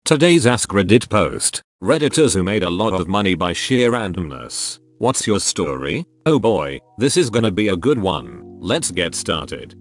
Today's AskReddit post. Redditors who made a lot of money by sheer randomness. What's your story? Oh boy, this is gonna be a good one. Let's get started.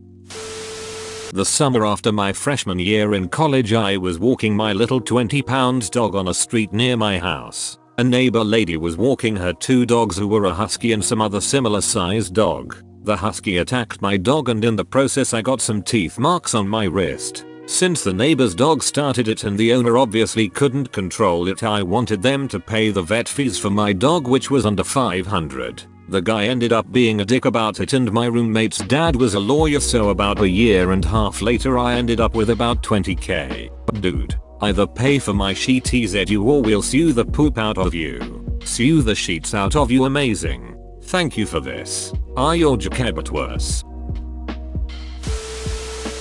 The summer after my freshman year in college, I was walking my little 20-pound dog on a street near my house. A neighbor lady was walking her two dogs who were a husky and some other similar sized dog. The husky attacked my dog and in the process I got some teeth marks on my wrist. Since the neighbor's dog started it and the owner obviously couldn't control it, I wanted them to pay the vet fees for my dog, which was under $500. The guy ended up being a dick about it and my roommate's dad was a lawyer, so about a year and a half later I ended up with about $20k. Dude, either pay for my sheeties or we'll sue the poop out of you. Sue the sheets out of you. Amazing. Thank you for this. Are your JACKPOT worse?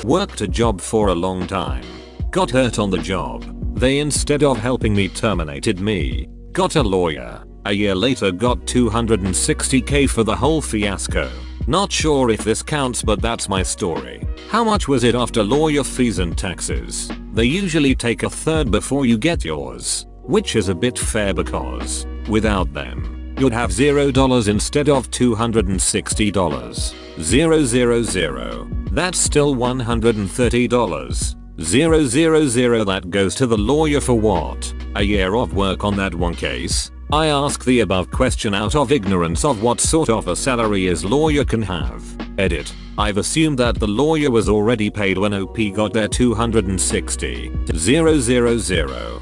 Worked a job for a long time. Got hurt on the job. They, instead of helping me, terminated me. Got a lawyer. A year later got $260k for the whole fiasco. Not sure if this counts, but that's my story. How much was it after lawyer fees and taxes? They usually take a third before you get yours, which is a bit fair because without them, you'd have $0 instead of $260. 000. That's still $130. 000 that goes to the lawyer for what? A year of work on that one case? I ask the above question out of ignorance of what sort of a salary a lawyer can have. Edit. I've assumed that the lawyer was already paid when OP got their $260. 000.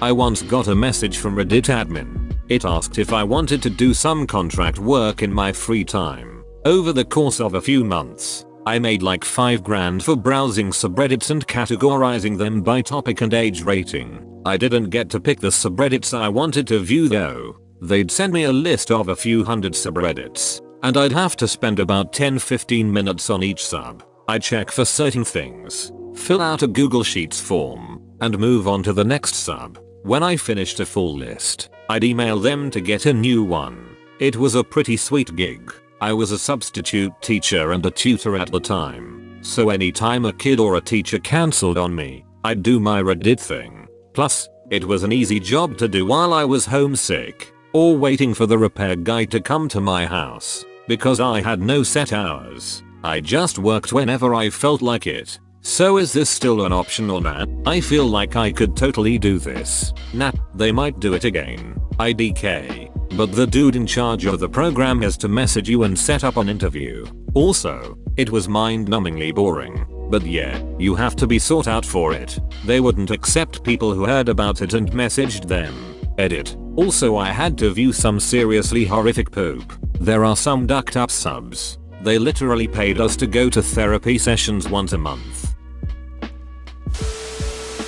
I once got a message from Reddit admin. It asked if I wanted to do some contract work in my free time. Over the course of a few months, I made like $5 for browsing subreddits and categorizing them by topic and age rating. I didn't get to pick the subreddits I wanted to view though. They'd send me a list of a few hundred subreddits, and I'd have to spend about 10-15 minutes on each sub. I'd check for certain things, fill out a Google Sheets form, and move on to the next sub. When I finished a full list, I'd email them to get a new one. It was a pretty sweet gig. I was a substitute teacher and a tutor at the time, so anytime a kid or a teacher cancelled on me, I'd do my Reddit thing. Plus, it was an easy job to do while I was homesick or waiting for the repair guy to come to my house. Because I had no set hours, I just worked whenever I felt like it. So is this still an option or not? I feel like I could totally do this. Nah, they might do it again. IDK. But the dude in charge of the program has to message you and set up an interview. Also, it was mind-numbingly boring. But yeah, you have to be sought out for it. They wouldn't accept people who heard about it and messaged them. Edit. Also, I had to view some seriously horrific poop. There are some ducked up subs. They literally paid us to go to therapy sessions once a month.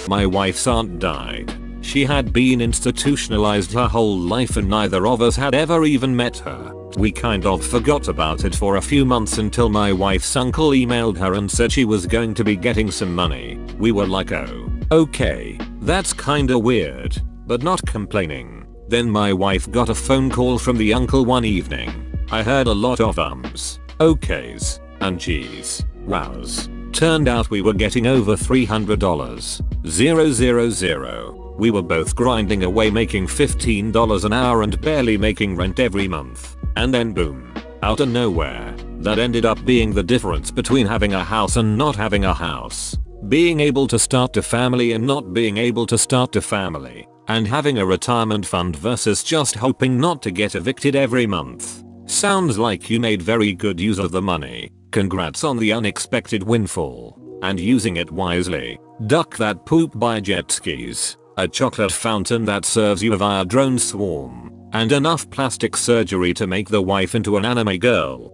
My wife's aunt died. She had been institutionalized her whole life and neither of us had ever even met her. We kind of forgot about it for a few months until my wife's uncle emailed her and said she was going to be getting some money. We were like, oh, okay, that's kinda weird, but not complaining. Then my wife got a phone call from the uncle one evening. I heard a lot of ums, okays, and geez, wows. Turned out we were getting over $300. 000. We were both grinding away making $15 an hour and barely making rent every month. And then boom, out of nowhere, that ended up being the difference between having a house and not having a house. Being able to start a family and not being able to start a family. And having a retirement fund versus just hoping not to get evicted every month. Sounds like you made very good use of the money. Congrats on the unexpected windfall. And using it wisely. Duck that poop by jet skis. A chocolate fountain that serves you via drone swarm, and enough plastic surgery to make the wife into an anime girl.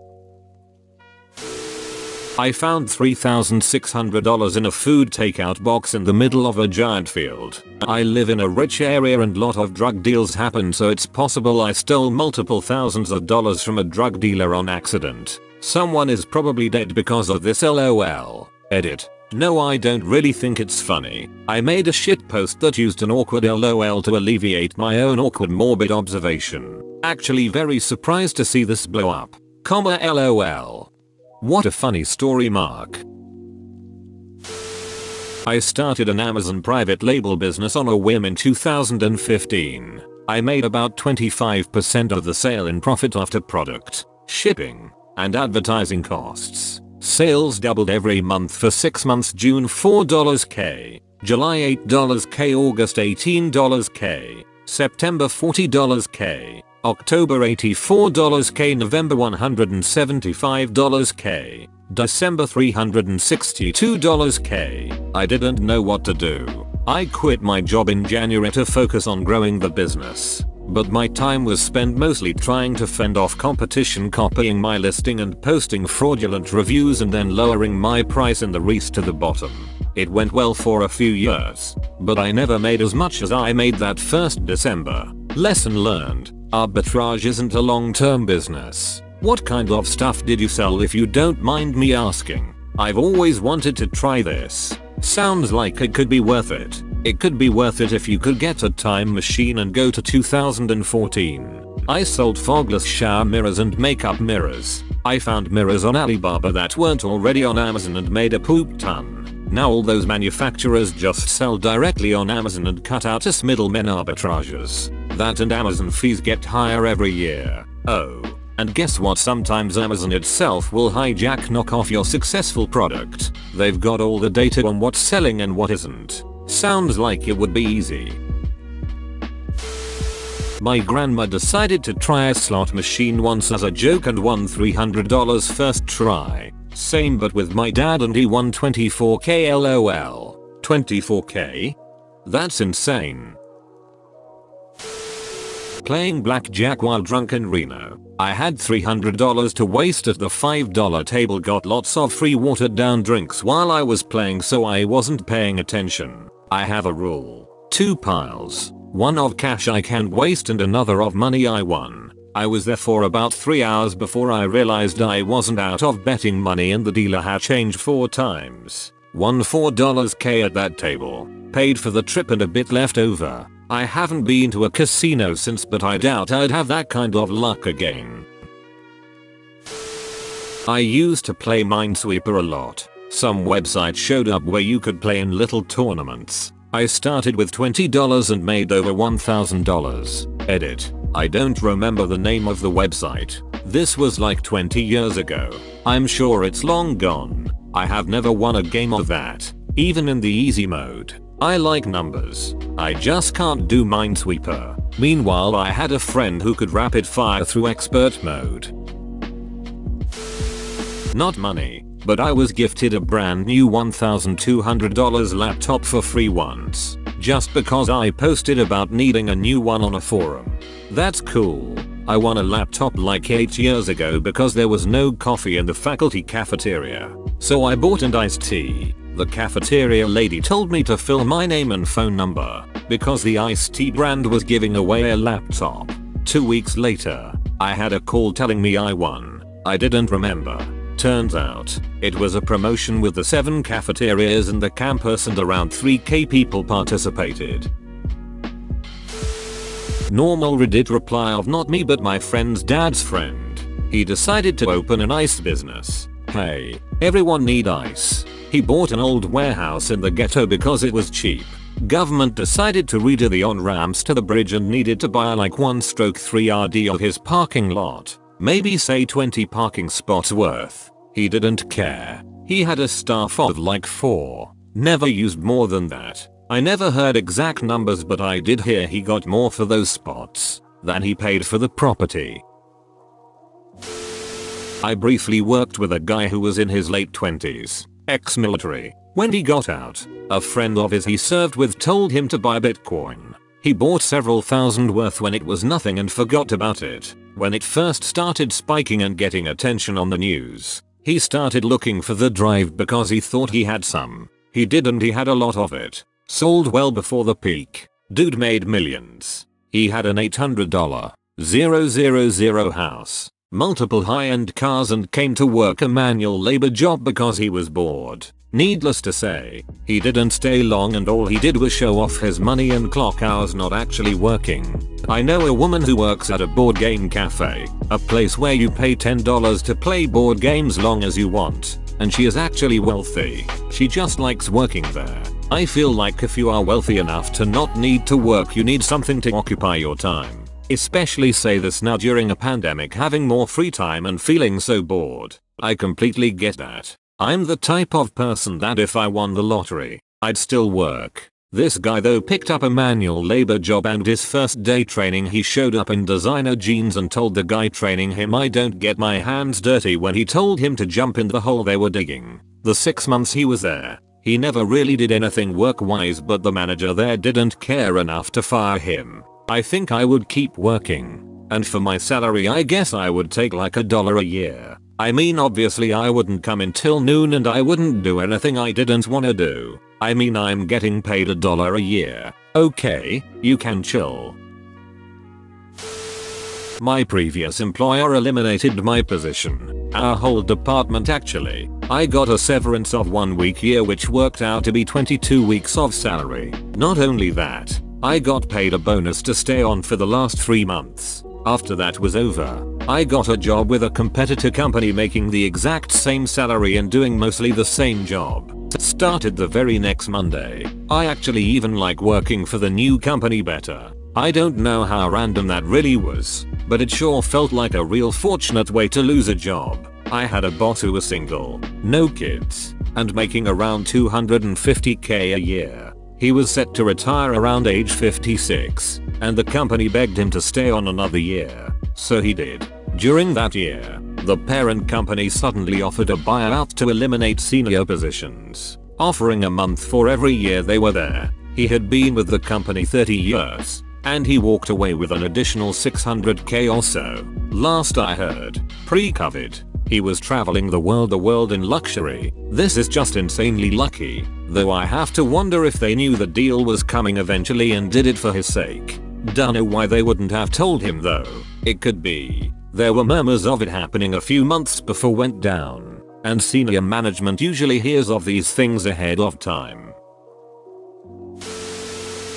I found $3,600 in a food takeout box in the middle of a giant field. I live in a rich area and lot of drug deals happen, so it's possible I stole multiple thousands of dollars from a drug dealer on accident. Someone is probably dead because of this, lol. Edit. No, I don't really think it's funny. I made a shit post that used an awkward lol to alleviate my own awkward morbid observation. Actually very surprised to see this blow up. Lol. What a funny story, Mark. I started an Amazon private label business on a whim in 2015. I made about 25% of the sale in profit after product, shipping, and advertising costs. Sales doubled every month for 6 months: June $4K, July $8K, August $18K, September $40K, October $84K, November $175K, December $362K. I didn't know what to do. I quit my job in January to focus on growing the business, but my time was spent mostly trying to fend off competition copying my listing and posting fraudulent reviews and then lowering my price in the race to the bottom. It went well for a few years, but I never made as much as I made that first December. Lesson learned: arbitrage isn't a long-term business. What kind of stuff did you sell, if you don't mind me asking? I've always wanted to try this. Sounds like it could be worth it. It could be worth it if you could get a time machine and go to 2014. I sold fogless shower mirrors and makeup mirrors. I found mirrors on Alibaba that weren't already on Amazon and made a poop ton. Now all those manufacturers just sell directly on Amazon and cut out us middlemen arbitrages. That and Amazon fees get higher every year. Oh. And guess what? Sometimes Amazon itself will hijack knock off your successful product. They've got all the data on what's selling and what isn't. Sounds like it would be easy. My grandma decided to try a slot machine once as a joke and won $300 first try. Same but with my dad, and he won $24K. LOL. $24K? That's insane. Playing blackjack while drunk in Reno. I had $300 to waste at the $5 table, got lots of free watered down drinks while I was playing, so I wasn't paying attention. I have a rule: 2 piles. One of cash I can't waste and another of money I won. I was there for about 3 hours before I realized I wasn't out of betting money and the dealer had changed 4 times. Won $4K at that table. Paid for the trip and a bit left over. I haven't been to a casino since, but I doubt I'd have that kind of luck again. I used to play Minesweeper a lot. Some website showed up where you could play in little tournaments. I started with $20 and made over $1,000. Edit: I don't remember the name of the website. This was like 20 years ago. I'm sure it's long gone. I have never won a game of that, even in the easy mode. I like numbers. I just can't do Minesweeper. Meanwhile, I had a friend who could rapid fire through expert mode. Not money, but I was gifted a brand new $1,200 laptop for free once, just because I posted about needing a new one on a forum. That's cool. I won a laptop like 8 years ago because there was no coffee in the faculty cafeteria. So I bought an iced tea. The cafeteria lady told me to fill my name and phone number because the iced tea brand was giving away a laptop. 2 weeks later, I had a call telling me I won. I didn't remember. Turns out, it was a promotion with the 7 cafeterias in the campus and around 3K people participated. Normal Reddit reply of not me but my friend's dad's friend. He decided to open an ice business. Hey, everyone need ice. He bought an old warehouse in the ghetto because it was cheap. Government decided to redo the on-ramps to the bridge and needed to buy like 1/3 RD of his parking lot. Maybe say 20 parking spots worth. He didn't care. He had a staff of like 4. Never used more than that. I never heard exact numbers, but I did hear he got more for those spots than he paid for the property. I briefly worked with a guy who was in his late 20s. Ex-military. When he got out, a friend of his he served with told him to buy Bitcoin. He bought several thousand worth when it was nothing and forgot about it. When it first started spiking and getting attention on the news, he started looking for the drive because he thought he had some. He didn't, he had a lot of it. Sold well before the peak. Dude made millions. He had an $800,000 house, multiple high-end cars, and came to work a manual labor job because he was bored. Needless to say, he didn't stay long and all he did was show off his money and clock hours not actually working. I know a woman who works at a board game cafe, a place where you pay $10 to play board games long as you want, and she is actually wealthy. She just likes working there. I feel like if you are wealthy enough to not need to work, you need something to occupy your time. Especially say this now during a pandemic, having more free time and feeling so bored. I completely get that. I'm the type of person that if I won the lottery, I'd still work. This guy though picked up a manual labor job, and his first day training he showed up in designer jeans and told the guy training him, "I don't get my hands dirty," when he told him to jump in the hole they were digging. The 6 months he was there, he never really did anything work-wise, but the manager there didn't care enough to fire him. I think I would keep working. And for my salary I guess I would take like $1 a year. I mean obviously I wouldn't come in till noon and I wouldn't do anything I didn't wanna do. I mean I'm getting paid $1 a year. Okay, you can chill. My previous employer eliminated my position. Our whole department actually. I got a severance of 1 week year, which worked out to be 22 weeks of salary. Not only that, I got paid a bonus to stay on for the last 3 months. After that was over, I got a job with a competitor company making the exact same salary and doing mostly the same job. Started the very next Monday. I actually even like working for the new company better. I don't know how random that really was, but it sure felt like a real fortunate way to lose a job. I had a boss who was single, no kids, and making around $250k a year. He was set to retire around age 56, and the company begged him to stay on another year, so he did. During that year, the parent company suddenly offered a buyout to eliminate senior positions, offering a month for every year they were there. He had been with the company 30 years, and he walked away with an additional $600k or so. Last I heard, pre-COVID, he was traveling the world in luxury. This is just insanely lucky, though I have to wonder if they knew the deal was coming eventually and did it for his sake. Don't know why they wouldn't have told him though. It could be there were murmurs of it happening a few months before went down, and senior management usually hears of these things ahead of time.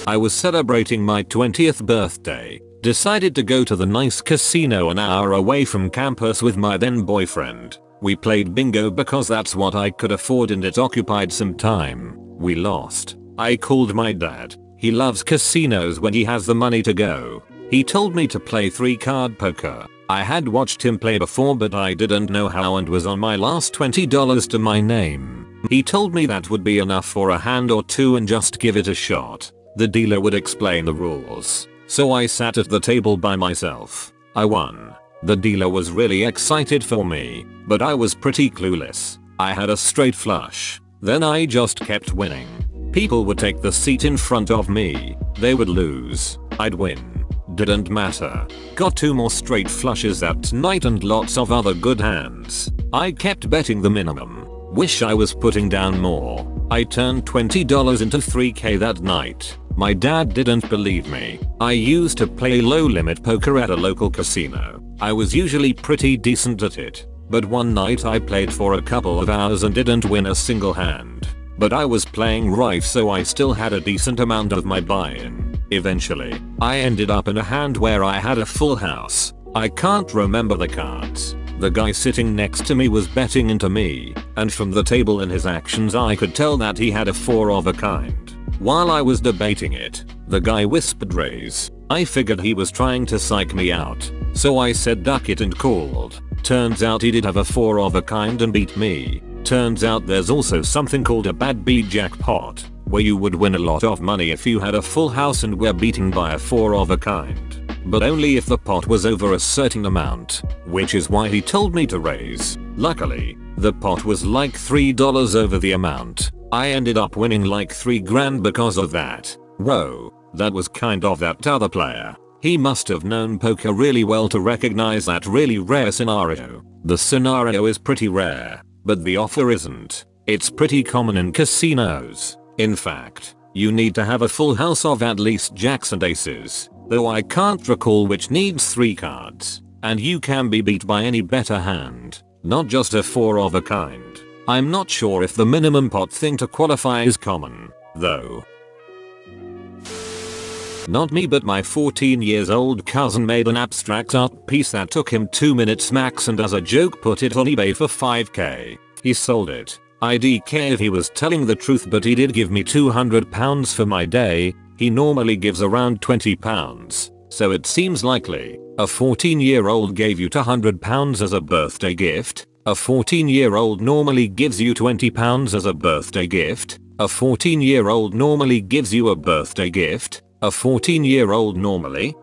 I was celebrating my 20th birthday. Decided to go to the nice casino an hour away from campus with my then boyfriend. We played bingo because that's what I could afford and it occupied some time. We lost. I called my dad. He loves casinos when he has the money to go. He told me to play 3-card poker. I had watched him play before but I didn't know how and was on my last $20 to my name. He told me that would be enough for a hand or two and just give it a shot. The dealer would explain the rules. So I sat at the table by myself. I won. The dealer was really excited for me, but I was pretty clueless. I had a straight flush. Then I just kept winning. People would take the seat in front of me. They would lose. I'd win. Didn't matter. Got 2 more straight flushes that night and lots of other good hands. I kept betting the minimum. Wish I was putting down more. I turned $20 into $3k that night. My dad didn't believe me. I used to play low limit poker at a local casino. I was usually pretty decent at it, but one night I played for a couple of hours and didn't win a single hand. But I was playing right, so I still had a decent amount of my buy-in. Eventually, I ended up in a hand where I had a full house. I can't remember the cards. The guy sitting next to me was betting into me, and from the table and his actions I could tell that he had a 4 of a kind. While I was debating it, the guy whispered raise. I figured he was trying to psych me out, so I said duck it and called. Turns out he did have a 4 of a kind and beat me. Turns out there's also something called a bad beat jackpot, where you would win a lot of money if you had a full house and were beaten by a 4 of a kind. But only if the pot was over a certain amount, which is why he told me to raise. Luckily, the pot was like $3 over the amount. I ended up winning like 3 grand because of that. Whoa, that was kind of that other player. He must have known poker really well to recognize that really rare scenario. The scenario is pretty rare, but the offer isn't. It's pretty common in casinos. In fact, you need to have a full house of at least jacks and aces, though I can't recall which needs 3 cards. And you can be beat by any better hand, not just a 4 of a kind. I'm not sure if the minimum pot thing to qualify is common, though. Not me, but my 14 years old cousin made an abstract art piece that took him 2 minutes max and as a joke put it on eBay for $5k. He sold it. I'd care if he was telling the truth, but he did give me £200 for my day. He normally gives around £20. So it seems likely. A 14-year-old gave you £200 as a birthday gift. A 14-year-old normally gives you £20 as a birthday gift. A 14-year-old normally gives you a birthday gift. A 14-year-old normally.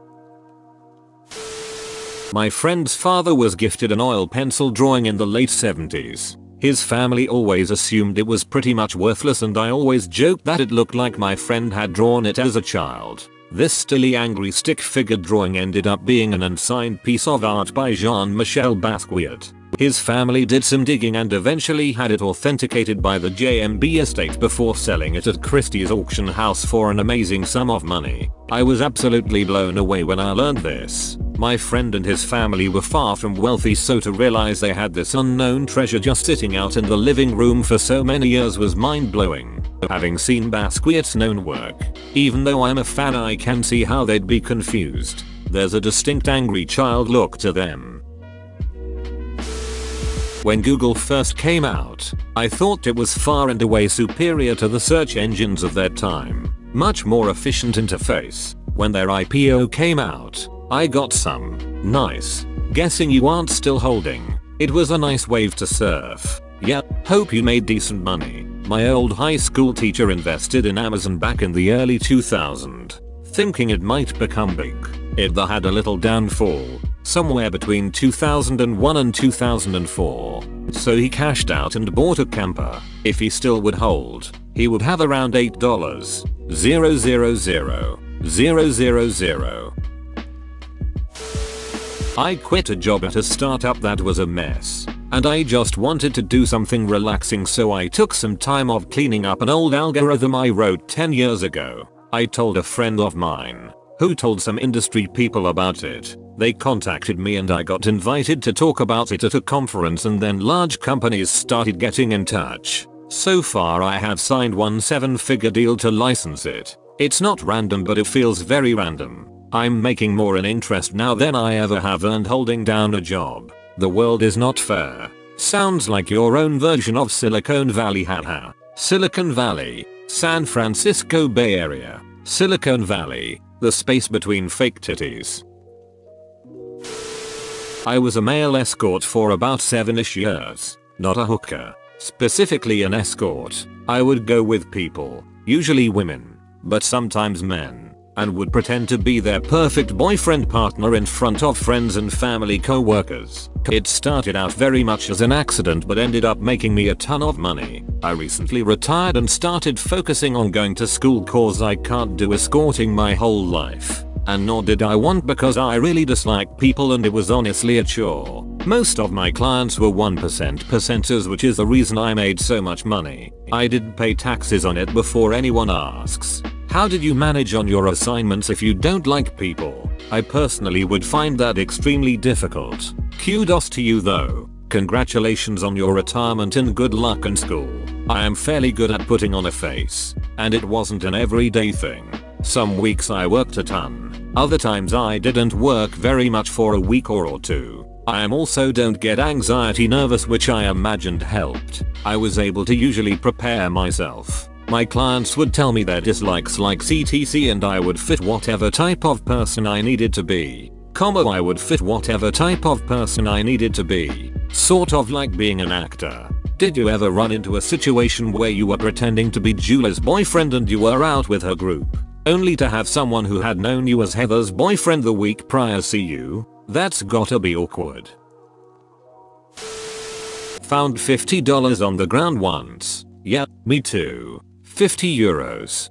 My friend's father was gifted an oil pencil drawing in the late 70s. His family always assumed it was pretty much worthless, and I always joked that it looked like my friend had drawn it as a child. This stilly angry stick figure drawing ended up being an unsigned piece of art by Jean-Michel Basquiat. His family did some digging and eventually had it authenticated by the JMB estate before selling it at Christie's auction house for an amazing sum of money. I was absolutely blown away when I learned this. My friend and his family were far from wealthy, so to realize they had this unknown treasure just sitting out in the living room for so many years was mind-blowing. Having seen Basquiat's known work, even though I'm a fan, I can see how they'd be confused. There's a distinct angry child look to them. When Google first came out, I thought it was far and away superior to the search engines of their time. Much more efficient interface. When their IPO came out, I got some. Nice. Guessing you aren't still holding. It was a nice wave to surf. Yeah, hope you made decent money. My old high school teacher invested in Amazon back in the early 2000s, thinking it might become big. It had a little downfall, somewhere between 2001 and 2004. So he cashed out and bought a camper. If he still would hold, he would have around $8,000,000. I quit a job at a startup that was a mess, and I just wanted to do something relaxing, so I took some time off cleaning up an old algorithm I wrote 10 years ago. I told a friend of mine, who told some industry people about it. They contacted me and I got invited to talk about it at a conference, and then large companies started getting in touch. So far I have signed one 7-figure deal to license it. It's not random, but it feels very random. I'm making more in interest now than I ever have earned holding down a job. The world is not fair. Sounds like your own version of Silicon Valley, haha. Silicon Valley, San Francisco Bay Area. Silicon Valley, the space between fake titties. I was a male escort for about 7ish years. Not a hooker. Specifically an escort. I would go with people, usually women, but sometimes men, and would pretend to be their perfect boyfriend partner in front of friends and family co-workers. It started out very much as an accident but ended up making me a ton of money. I recently retired and started focusing on going to school cause I can't do escorting my whole life. And nor did I want, because I really dislike people and it was honestly a chore. Most of my clients were 1% percenters, which is the reason I made so much money. I did pay taxes on it before anyone asks. How did you manage on your assignments if you don't like people? I personally would find that extremely difficult. Kudos to you though. Congratulations on your retirement and good luck in school. I am fairly good at putting on a face, and it wasn't an everyday thing. Some weeks I worked a ton, other times I didn't work very much for a week or two. I also don't get anxiety nervous, which I imagined helped. I was able to usually prepare myself. My clients would tell me their dislikes like etc, and I would fit whatever type of person I needed to be. I would fit whatever type of person I needed to be. Sort of like being an actor. Did you ever run into a situation where you were pretending to be Julie's boyfriend and you were out with her group, only to have someone who had known you as Heather's boyfriend the week prior see you? That's gotta be awkward. Found $50 on the ground once. Yeah, me too. 50 euros.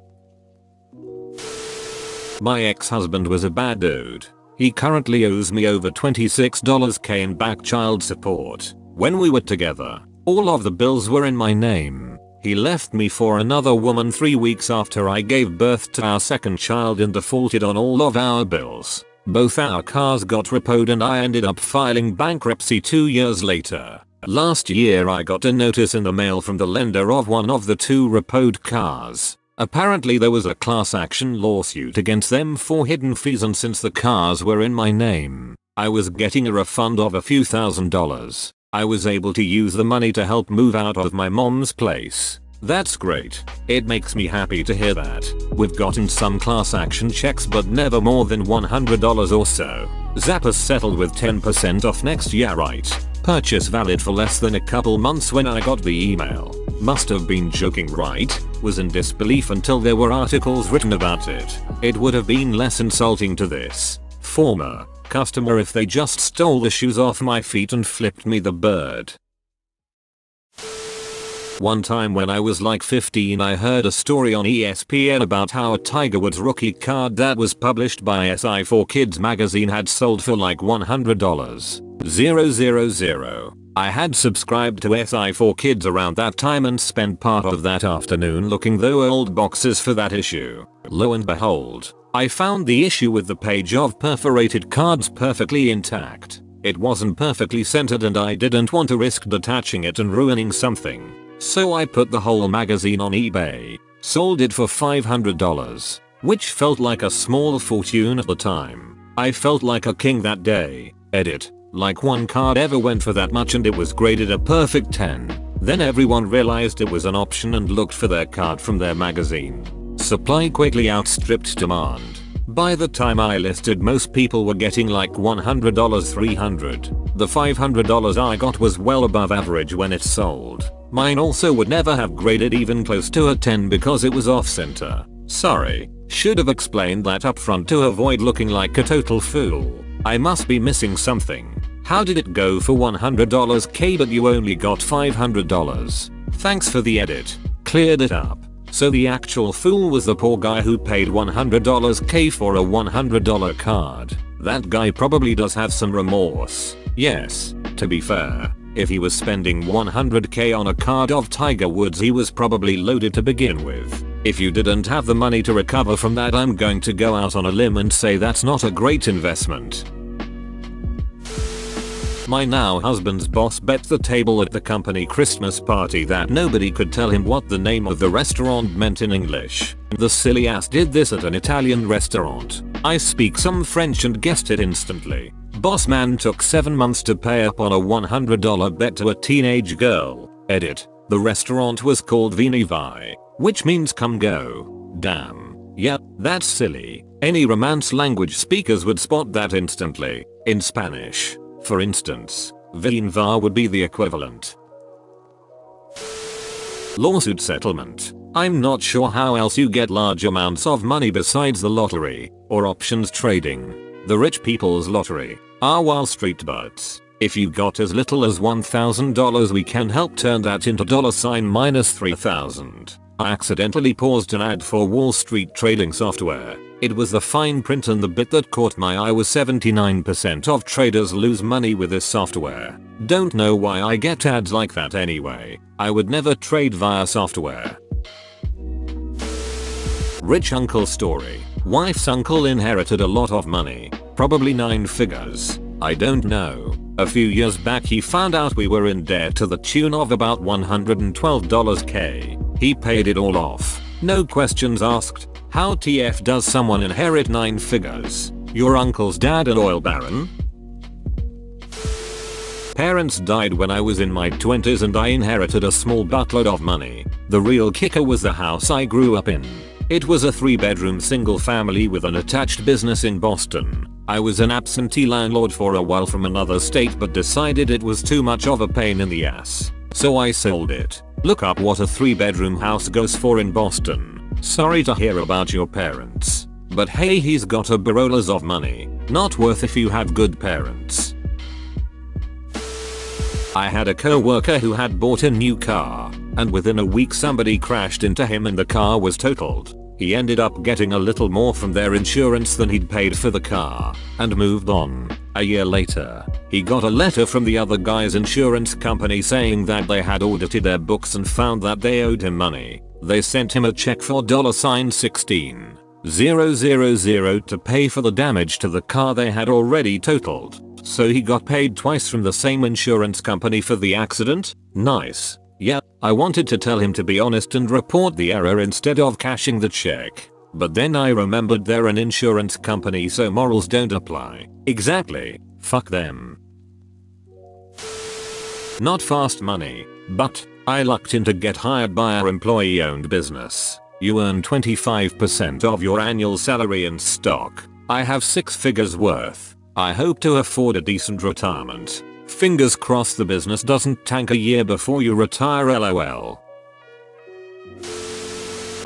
My ex-husband was a bad dude. He currently owes me over $26k in back child support. When we were together, all of the bills were in my name. He left me for another woman 3 weeks after I gave birth to our second child and defaulted on all of our bills. Both our cars got repoed and I ended up filing bankruptcy 2 years later. Last year I got a notice in the mail from the lender of one of the 2 repoed cars. Apparently there was a class action lawsuit against them for hidden fees, and since the cars were in my name, I was getting a refund of a few $1,000s. I was able to use the money to help move out of my mom's place. That's great. It makes me happy to hear that. We've gotten some class action checks but never more than $100 or so. Zappos settled with 10% off next year, right? Purchase valid for less than a couple months. When I got the email, must have been joking, right? Was in disbelief until there were articles written about it. It would have been less insulting to this former customer if they just stole the shoes off my feet and flipped me the bird. One time when I was like 15, I heard a story on ESPN about how a Tiger Woods rookie card that was published by SI4Kids magazine had sold for like $100. 000. I had subscribed to SI4Kids around that time and spent part of that afternoon looking through old boxes for that issue. Lo and behold, I found the issue with the page of perforated cards perfectly intact. It wasn't perfectly centered and I didn't want to risk detaching it and ruining something. So I put the whole magazine on eBay, sold it for $500, which felt like a small fortune at the time. I felt like a king that day. Edit. Like one card ever went for that much and it was graded a perfect 10. Then everyone realized it was an option and looked for their card from their magazine. Supply quickly outstripped demand. By the time I listed, most people were getting like $100, $300. The $500 I got was well above average when it sold. Mine also would never have graded even close to a 10 because it was off center. Sorry, should have explained that upfront to avoid looking like a total fool. I must be missing something. How did it go for $100k but you only got $500? Thanks for the edit. Cleared it up. So the actual fool was the poor guy who paid $100k for a $100 card. That guy probably does have some remorse. Yes, to be fair, if he was spending $100k on a card of Tiger Woods, he was probably loaded to begin with. If you didn't have the money to recover from that, I'm going to go out on a limb and say that's not a great investment. My now husband's boss bet the table at the company Christmas party that nobody could tell him what the name of the restaurant meant in English. The silly ass did this at an Italian restaurant. I speak some French and guessed it instantly. Boss man took 7 months to pay up on a $100 bet to a teenage girl. Edit. The restaurant was called Vini Vai, which means come go. Damn. Yep, that's silly. Any Romance language speakers would spot that instantly. In Spanish, for instance, Vin Va would be the equivalent. Lawsuit settlement. I'm not sure how else you get large amounts of money besides the lottery or options trading. The rich people's lottery are Wall Street butts. If you got as little as $1,000, we can help turn that into $3,000. I accidentally paused an ad for Wall Street trading software. It was the fine print and the bit that caught my eye was 79% of traders lose money with this software. Don't know why I get ads like that anyway. I would never trade via software. Rich uncle story. Wife's uncle inherited a lot of money, probably 9 figures. I don't know. A few years back he found out we were in debt to the tune of about $112k. He paid it all off. No questions asked. How TF does someone inherit 9 figures? Your uncle's dad an oil baron? Parents died when I was in my 20s and I inherited a small buttload of money. The real kicker was the house I grew up in. It was a 3-bedroom single family with an attached business in Boston. I was an absentee landlord for a while from another state but decided it was too much of a pain in the ass. So I sold it. Look up what a 3-bedroom house goes for in Boston. Sorry to hear about your parents. But hey, he's got a barolas of money. Not worth if you have good parents. I had a co-worker who had bought a new car, and within a week somebody crashed into him and the car was totaled. He ended up getting a little more from their insurance than he'd paid for the car, and moved on. A year later, he got a letter from the other guy's insurance company saying that they had audited their books and found that they owed him money. They sent him a check for $16,000 to pay for the damage to the car they had already totaled. So he got paid twice from the same insurance company for the accident? Nice. Yeah, I wanted to tell him to be honest and report the error instead of cashing the check. But then I remembered they're an insurance company so morals don't apply. Exactly. Fuck them. Not fast money, but I lucked in to get hired by our employee-owned business. You earn 25% of your annual salary in stock. I have 6 figures worth. I hope to afford a decent retirement. Fingers crossed the business doesn't tank a year before you retire, lol.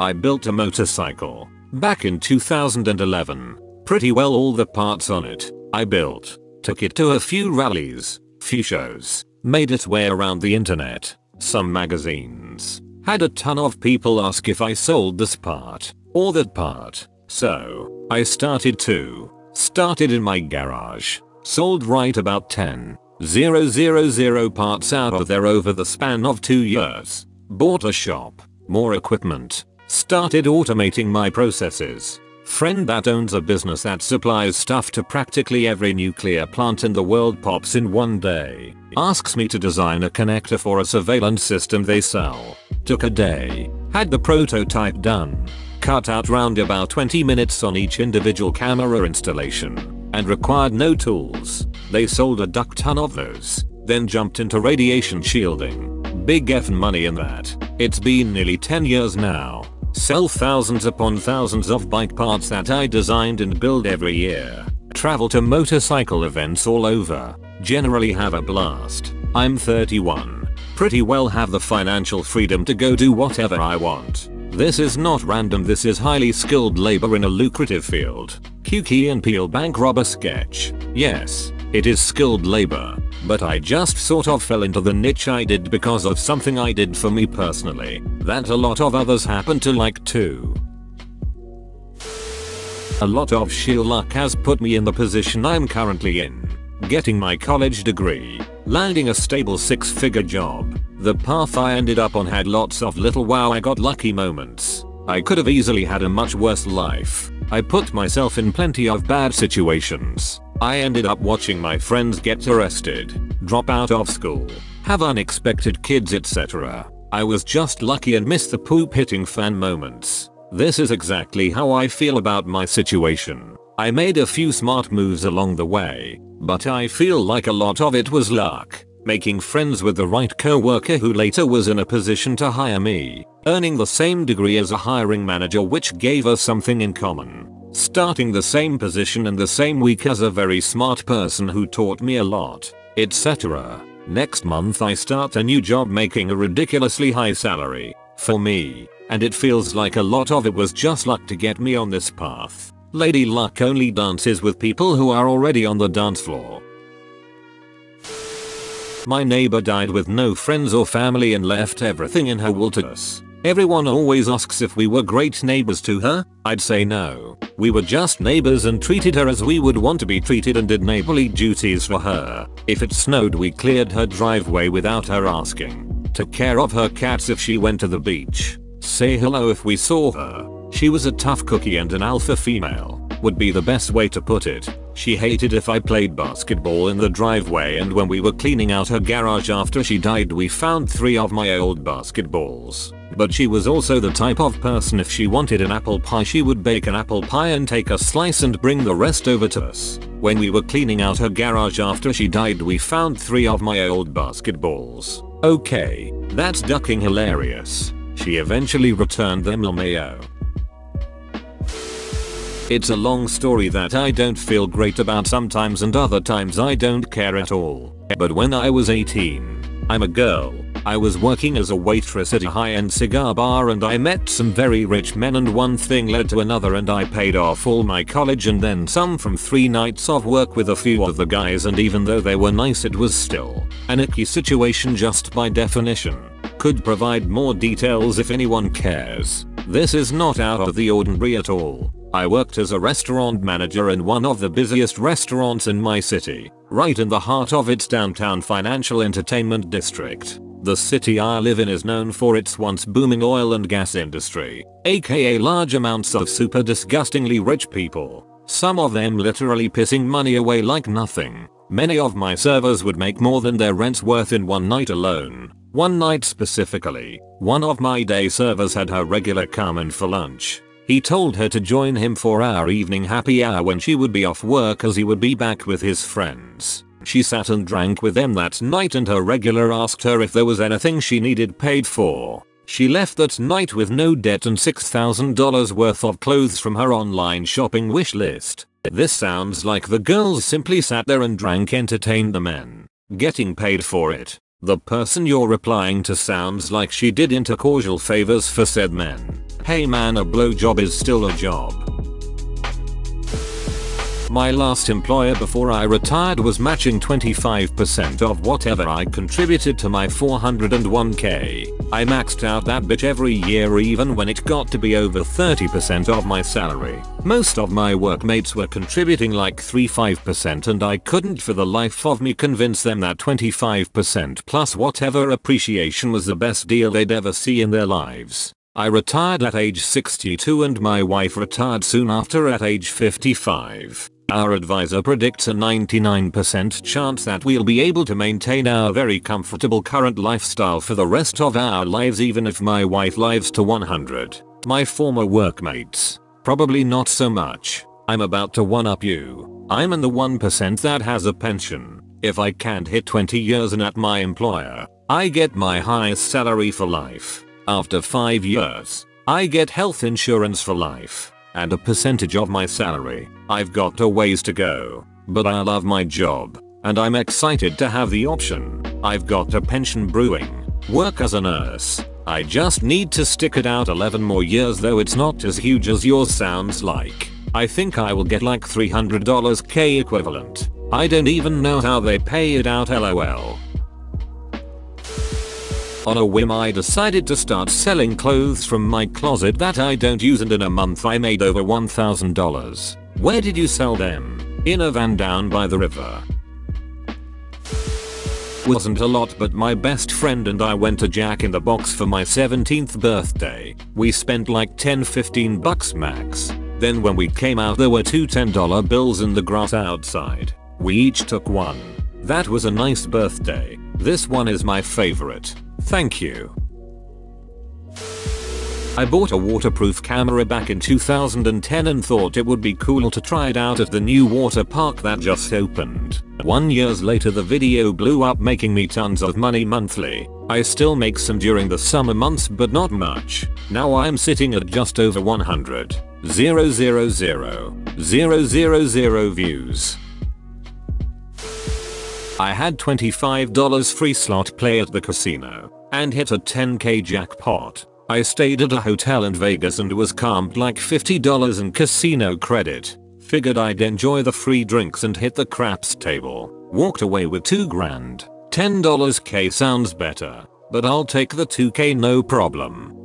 I built a motorcycle back in 2011. Pretty well all the parts on it I built. Took it to a few rallies, few shows, made its way around the internet, some magazines. Had a ton of people ask if I sold this part or that part. So I started in my garage. Sold right about 10,000 parts out of there over the span of 2 years. Bought a shop, more equipment. Started automating my processes. Friend that owns a business that supplies stuff to practically every nuclear plant in the world pops in one day. Asks me to design a connector for a surveillance system they sell. Took a day. Had the prototype done. Cut out round about 20 minutes on each individual camera installation. And required no tools. They sold a duck ton of those. Then jumped into radiation shielding. Big effing money in that. It's been nearly 10 years now. Sell thousands upon thousands of bike parts that I designed and build every year. Travel to motorcycle events all over. Generally have a blast. I'm 31. Pretty well have the financial freedom to go do whatever I want. This is not random, this is highly skilled labor in a lucrative field. Key and Peele bank robber sketch. Yes, it is skilled labor. But I just sort of fell into the niche I did because of something I did for me personally that a lot of others happen to like too. A lot of sheer luck has put me in the position I'm currently in. Getting my college degree, landing a stable 6-figure job. The path I ended up on had lots of little wow I got lucky moments. I could have easily had a much worse life. I put myself in plenty of bad situations. I ended up watching my friends get arrested, drop out of school, have unexpected kids, etc. I was just lucky and missed the poop hitting fan moments. This is exactly how I feel about my situation. I made a few smart moves along the way, but I feel like a lot of it was luck. Making friends with the right co-worker who later was in a position to hire me, earning the same degree as a hiring manager which gave us something in common. Starting the same position in the same week as a very smart person who taught me a lot, etc. Next month I start a new job making a ridiculously high salary for me, and it feels like a lot of it was just luck to get me on this path. Lady Luck only dances with people who are already on the dance floor. My neighbor died with no friends or family and left everything in her will to us. Everyone always asks if we were great neighbors to her. I'd say no. We were just neighbors and treated her as we would want to be treated and did neighborly duties for her. If it snowed, we cleared her driveway without her asking. Took care of her cats if she went to the beach. Say hello if we saw her. She was a tough cookie and an alpha female, would be the best way to put it. She hated if I played basketball in the driveway, and when we were cleaning out her garage after she died we found 3 of my old basketballs. But she was also the type of person if she wanted an apple pie she would bake an apple pie and take a slice and bring the rest over to us. When we were cleaning out her garage after she died we found 3 of my old basketballs. Okay, that's ducking hilarious. She eventually returned them, LMAO. It's a long story that I don't feel great about sometimes and other times I don't care at all. But when I was 18, I'm a girl, I was working as a waitress at a high-end cigar bar and I met some very rich men and one thing led to another and I paid off all my college and then some from 3 nights of work with a few of the guys, and even though they were nice it was still an icky situation just by definition. Could provide more details if anyone cares. This is not out of the ordinary at all. I worked as a restaurant manager in one of the busiest restaurants in my city, right in the heart of its downtown financial entertainment district. The city I live in is known for its once booming oil and gas industry, aka large amounts of super disgustingly rich people, some of them literally pissing money away like nothing. Many of my servers would make more than their rent's worth in one night alone. One night specifically, one of my day servers had her regular come in for lunch. He told her to join him for our evening happy hour when she would be off work as he would be back with his friends. She sat and drank with them that night and her regular asked her if there was anything she needed paid for. She left that night with no debt and $6,000 worth of clothes from her online shopping wish list. This sounds like the girls simply sat there and drank, entertained the men, getting paid for it. The person you're replying to sounds like she did intercordial favors for said men. Hey man, a blowjob is still a job. My last employer before I retired was matching 25% of whatever I contributed to my 401k. I maxed out that bitch every year even when it got to be over 30% of my salary. Most of my workmates were contributing like 3-5% and I couldn't for the life of me convince them that 25% plus whatever appreciation was the best deal they'd ever see in their lives. I retired at age 62 and my wife retired soon after at age 55. Our advisor predicts a 99% chance that we'll be able to maintain our very comfortable current lifestyle for the rest of our lives even if my wife lives to 100. My former workmates, probably not so much. I'm about to one-up you. I'm in the 1% that has a pension. If I can't hit 20 years in at my employer, I get my highest salary for life. After 5 years, I get health insurance for life. And a percentage of my salary. I've got a ways to go, but I love my job, and I'm excited to have the option. I've got a pension brewing, work as a nurse. I just need to stick it out 11 more years though it's not as huge as yours sounds like. I think I will get like $300 K equivalent. I don't even know how they pay it out lol. On a whim I decided to start selling clothes from my closet that I don't use and in a month I made over $1,000. Where did you sell them? In a van down by the river. Wasn't a lot but my best friend and I went to Jack in the Box for my 17th birthday. We spent like $10-15 max. Then when we came out there were two $10 bills in the grass outside. We each took one. That was a nice birthday. This one is my favorite. Thank you. I bought a waterproof camera back in 2010 and thought it would be cool to try it out at the new water park that just opened. 1 year later the video blew up making me tons of money monthly. I still make some during the summer months but not much. Now I'm sitting at just over 100,000 views. I had $25 free slot play at the casino and hit a 10k jackpot. I stayed at a hotel in Vegas and was comped like $50 in casino credit. Figured I'd enjoy the free drinks and hit the craps table. Walked away with $2 grand. $10 K sounds better, but I'll take the 2k no problem.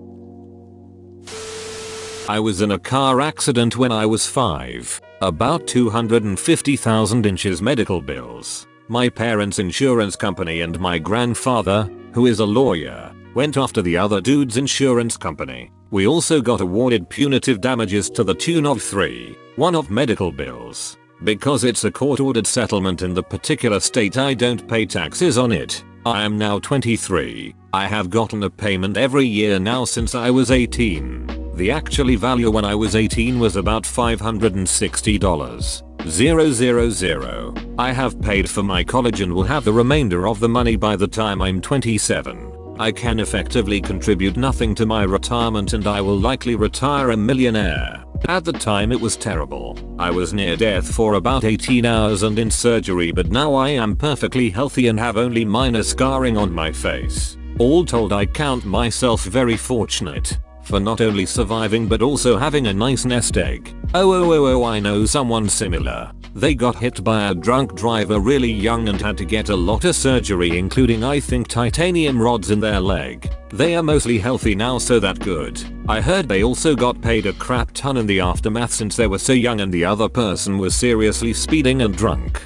I was in a car accident when I was 5. About 250,000 inches medical bills. My parents' insurance company and my grandfather, who is a lawyer, went after the other dude's insurance company. We also got awarded punitive damages to the tune of $3,100 of medical bills. Because it's a court-ordered settlement in the particular state I don't pay taxes on it. I am now 23. I have gotten a payment every year now since I was 18. The actual value when I was 18 was about $560. 000. I have paid for my college and will have the remainder of the money by the time I'm 27. I can effectively contribute nothing to my retirement and I will likely retire a millionaire. At the time it was terrible. I was near death for about 18 hours and in surgery, but now I am perfectly healthy and have only minor scarring on my face. All told I count myself very fortunate for not only surviving but also having a nice nest egg. Oh, I know someone similar. They got hit by a drunk driver really young and had to get a lot of surgery, including I think titanium rods in their leg. They are mostly healthy now, so that good. I heard they also got paid a crap ton in the aftermath since they were so young and the other person was seriously speeding and drunk.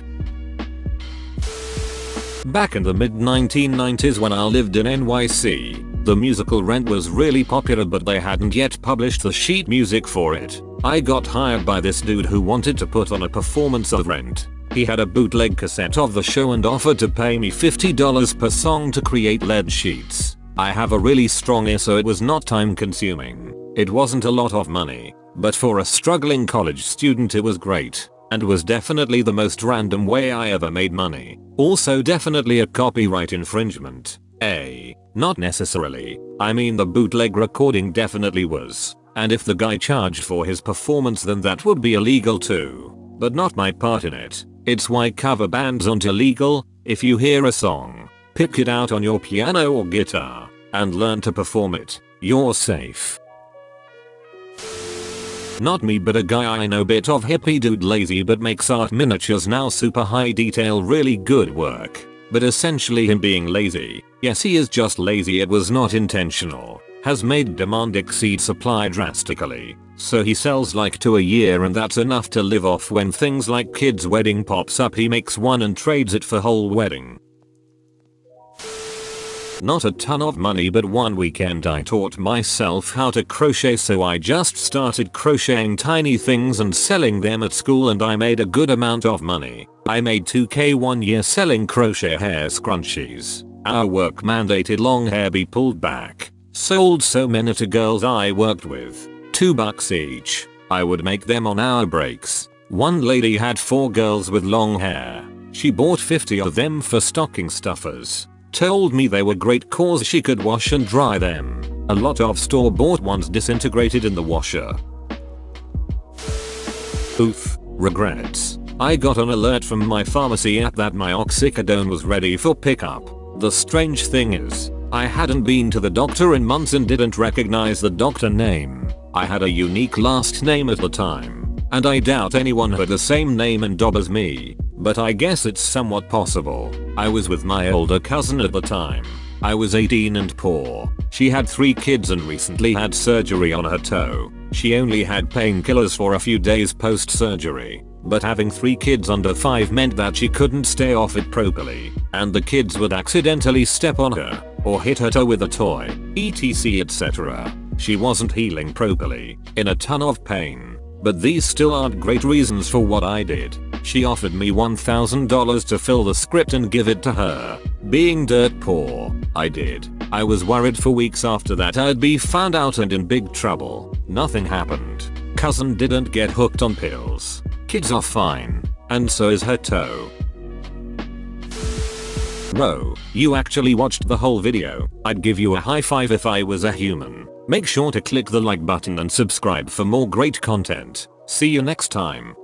Back in the mid 1990s when I lived in NYC, the musical Rent was really popular but they hadn't yet published the sheet music for it. I got hired by this dude who wanted to put on a performance of Rent. He had a bootleg cassette of the show and offered to pay me $50 per song to create lead sheets. I have a really strong ear so it was not time consuming. It wasn't a lot of money, but for a struggling college student it was great. and was definitely the most random way I ever made money. Also definitely a copyright infringement. Not necessarily. I mean the bootleg recording definitely was. And if the guy charged for his performance then that would be illegal too. But not my part in it. It's why cover bands aren't illegal. If you hear a song, pick it out on your piano or guitar and learn to perform it. You're safe. Not me but a guy I know, bit of hippie dude, lazy but makes art miniatures now, super high detail, really good work. But essentially him being lazy, yes he is just lazy, it was not intentional, has made demand exceed supply drastically. So he sells like 2 a year and that's enough to live off. When things like kids wedding pops up he makes one and trades it for whole wedding. Not a ton of money, but one weekend I taught myself how to crochet, so I just started crocheting tiny things and selling them at school and I made a good amount of money. I made 2k 1 year selling crochet hair scrunchies. Our work mandated long hair be pulled back. Sold so many to girls I worked with. $2 each. I would make them on our breaks. One lady had 4 girls with long hair. She bought 50 of them for stocking stuffers. Told me they were great cause she could wash and dry them. A lot of store-bought ones disintegrated in the washer. Oof, regrets. I got an alert from my pharmacy app that my oxycodone was ready for pickup. The strange thing is, I hadn't been to the doctor in months and didn't recognize the doctor name. I had a unique last name at the time, and I doubt anyone had the same name and job as me. But I guess it's somewhat possible. I was with my older cousin at the time. I was 18 and poor. She had 3 kids and recently had surgery on her toe. She only had painkillers for a few days post-surgery. But having 3 kids under 5 meant that she couldn't stay off it properly. And the kids would accidentally step on her, or hit her toe with a toy, etc etc. She wasn't healing properly, in a ton of pain. But these still aren't great reasons for what I did. She offered me $1,000 to fill the script and give it to her. Being dirt poor, I did. I was worried for weeks after that I'd be found out and in big trouble. Nothing happened. Cousin didn't get hooked on pills. Kids are fine. And so is her toe. Bro, you actually watched the whole video. I'd give you a high five if I was a human. Make sure to click the like button and subscribe for more great content. See you next time.